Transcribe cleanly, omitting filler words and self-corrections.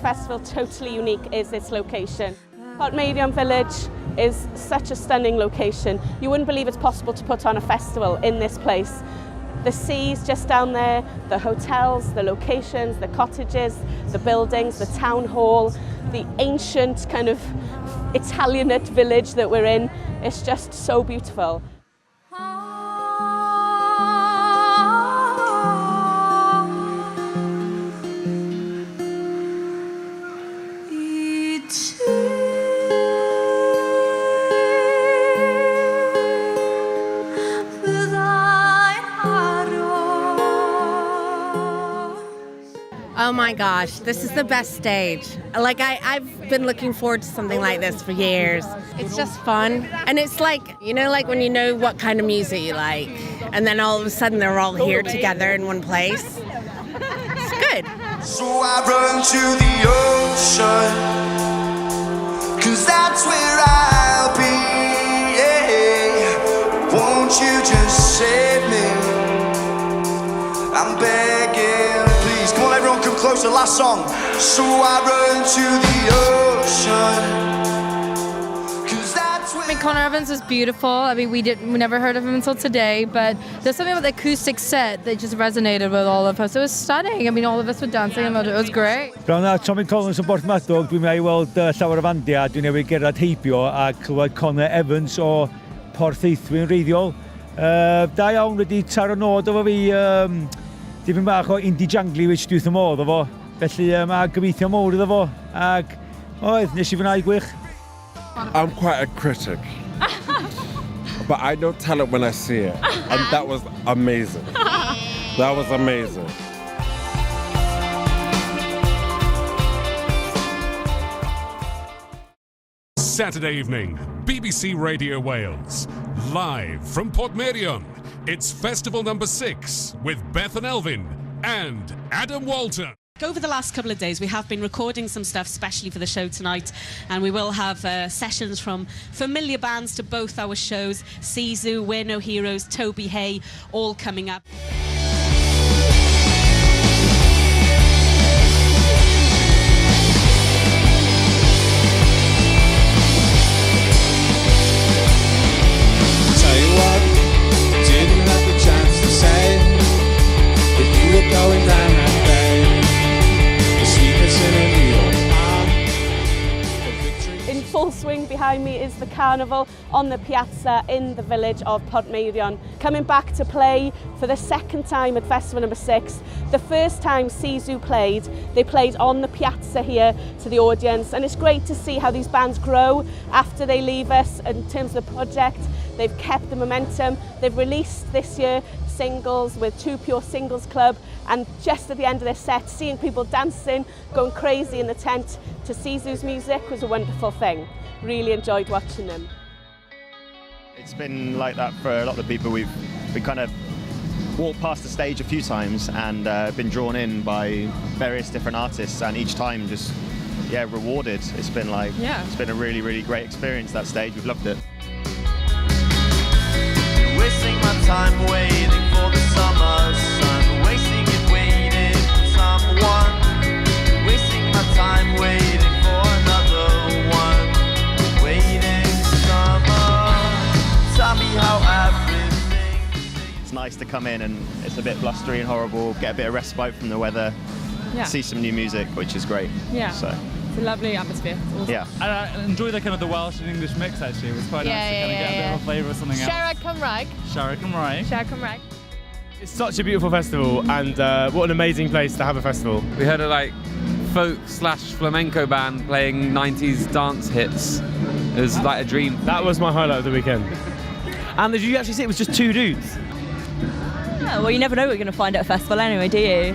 festival totally unique is its location. Portmeirion village is such a stunning location. You wouldn't believe it's possible to put on a festival in this place. The sea's just down there, the hotels, the locations, the cottages, the buildings, the town hall, the ancient kind of Italianate village that we're in. It's just so beautiful. Oh my gosh, this is the best stage. Like I've been looking forward to something like this for years. It's just fun. And it's like, you know, like when you know what kind of music you like, and then all of a sudden they're all here together in one place. It's good. So I run to the ocean, 'cause that's where I'll be, yeah. Won't you just save me? I'm begging, please. Come on everyone, come closer, last song. So I run to the ocean, 'cause that's where... I mean, Conor Evans was beautiful. I mean, we never heard of him until today, but there's something about the acoustic set that just resonated with all of us. It was stunning. I mean, all of us were dancing about it. It was great. Prawn na Tommy Collins yn Portmeirion, dwi'n mynd i weld llawer o fandiau, dwi'n newid gerad heibio a clywed Conor Evans o Portmeirion reiddiol. Da iawn wedi taro nod efo fi, dipyn bach o indie jangly which dwi'n modd efo, felly mae gyfeithio mowr iddo fo, ac oedd, nes i fwynhau gwych. I'm quite a critic, but I know talent when I see it, and that was amazing. That was amazing. Saturday evening, BBC Radio Wales, live from Portmeirion. It's Festival No.6 with Beth and Elvin and Adam Walton. Over the last couple of days, we have been recording some stuff specially for the show tonight, and we will have sessions from familiar bands to both our shows. Sisu, We're No Heroes, Toby Hay, all coming up. Tell you what, didn't have the chance to say that you were going down that day. The sweetness in a needle. In full swing behind me is the carnival on the piazza in the village of Portmeirion. Coming back to play for the second time at Festival No.6. The first time Sisu played, they played on the piazza here to the audience, and it's great to see how these bands grow after they leave us in terms of the project. They've kept the momentum. They've released this year singles with Two Pure Singles Club, and just at the end of their set, seeing people dancing, going crazy in the tent to Sisu's music was a wonderful thing. Really enjoyed watching them. It's been like that for a lot of the people. We kind of walked past the stage a few times and been drawn in by various different artists, and each time just, yeah, rewarded. It's been like, it's been a really, really great experience, that stage. We've loved it. Wasting my time waiting for the summer sun, wasting it waiting for someone, wasting my time waiting for another one, waiting for summer. Tell me how everything. It's nice to come in and it's a bit blustery and horrible, get a bit of respite from the weather, see some new music, which is great. So. It's a lovely atmosphere. Awesome. Yeah. And I enjoy the kind of the Welsh and English mix actually. It was quite nice to kind of get a bit of a flavour of something else. Siarad Cymraeg. Siarad Cymraeg. Siarad Cymraeg. It's such a beautiful festival, and what an amazing place to have a festival. We heard a folk/flamenco band playing 90s dance hits. It was like a dream. That was my highlight of the weekend. And did you actually see it was just two dudes? Yeah, well, you never know what you're going to find at a festival anyway, do you?